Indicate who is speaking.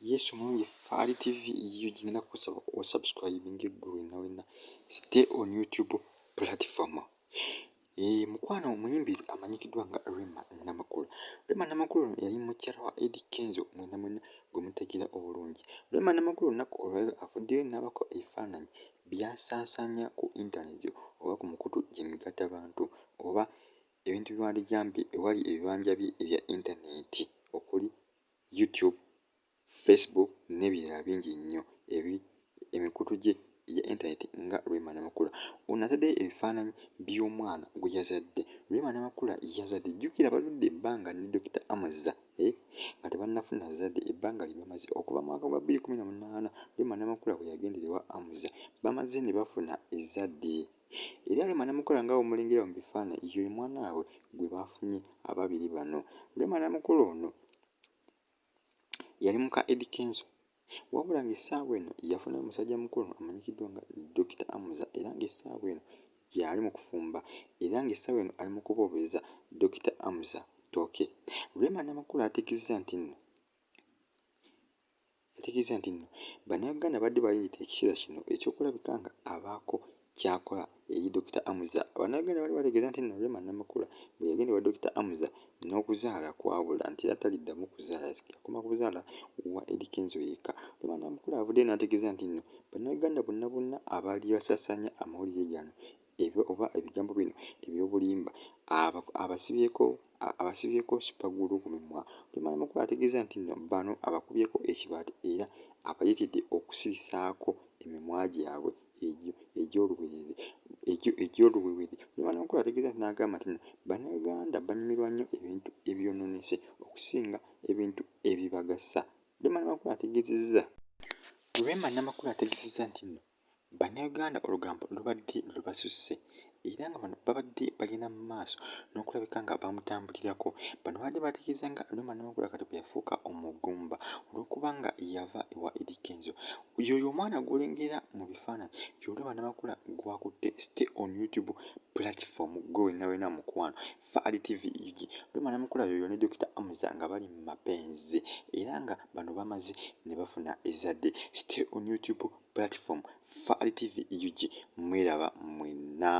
Speaker 1: Yes omulungi Faali TV yo gye kusaba osubscribinge ggwe wenna wenna. Stay on YouTube platform. Mukwano omuyimbi amanyikiddwa nga Rema Namakula. Rema Namakula ono yali mukyala wa Eddy Kenzo mwenna mwenna gwe mutegeera obulungi. Rema Namakula olunaku olwaleero avuddeyo n'abako ebifaananyi by'asaasaanya ku intaneti oba ku mukutu gy'emigattabantu oba ebintu by'wandigambye ewali ebibanja bye ebya intaneti okuli YouTube, Facebook n'ebirala bingi nnyo emikutu gye egya intaneti nga Rema Namakula. Ono ataddeyo ebifaananyi by'omwana gwe yazadde. Rema Namakula yazadde, jjukira baludde ebbanga ne Dr. Amazza nga tebannafuna zadde, ebbanga lye bamaze okuva mu mwaka gwa 2018 Rema Namakula bwe yagendera ewa Amazza bamaze ne bafuna ezzadde. Era Rema Namakula nga bw'omulengera mu bifaananyi ye mwana waabwe gwe baafunye ababiri bano. Rema Namakula ono yali muka Eddy Kenzo wabula ng'essaawa eno yafunayo omusajja mukulu amanyikiddwa nga Dr. Amazza era ng'essaawa eno gy'ali mu kufumba era ng'essaawa eno ali mu kuboobeza Dr. Amazza ttooke. Rema Namakula ategeezezza nti nno Bannayuganda badde bayita ekiseera kino ekyokulabika nga abaako ky'akola eri Dr. Amazza. Bannayuganda bali bategeeza nti nno Rema Namakula bwe yagenda ewa Dr. Amazza n'okuzaala kwabula nti era taliddamu kuzaala, yakoma kuzaala wa Eddy Kenzo yekka. Rema Namakula avuddeyo n'ategeeza nti nno Bannayuganda bonna bonna abaali basaasaanya amawulire gano oba ebigambo bino eby'obulimba abasibyeko supagulu ku mimwa. Rema Namakula ategeeza nti nno bano abakubyeko ekibaati era abayitidde okusirisaako emimwa gyabwe egy'oluwewere. Rema Namakula ategeeza nti n'agamba nti Bannayuganda banyumirwa nnyo ebintu ebyonoonese okusinga ebintu ebibagasa. Rema Namakula ategeezezza nti nno Bannayuganda olugambo lubadde lubasusse era nga bano babadde bagenda mu maaso n'okulabika nga bamutambulirako. Bano babadde bategeeza nga Rema Namakula kati bwe yafuuka omugumba olw'okuba nga yava ewa Eddy Kenzo. Y'oyo omwana gw'olengera mu bifaananyi ye Rema Namakula gw'akutte. Stay on YouTube platform ggwe wenna wenna mukwano Faali TV. Rema Namakula y'oyo ne Dr. Amazza nga bali mu mapenzi era nga bano bamaze ne bafuna ezzadde. Stay on YouTube platform Faali TV mweraba mwenna.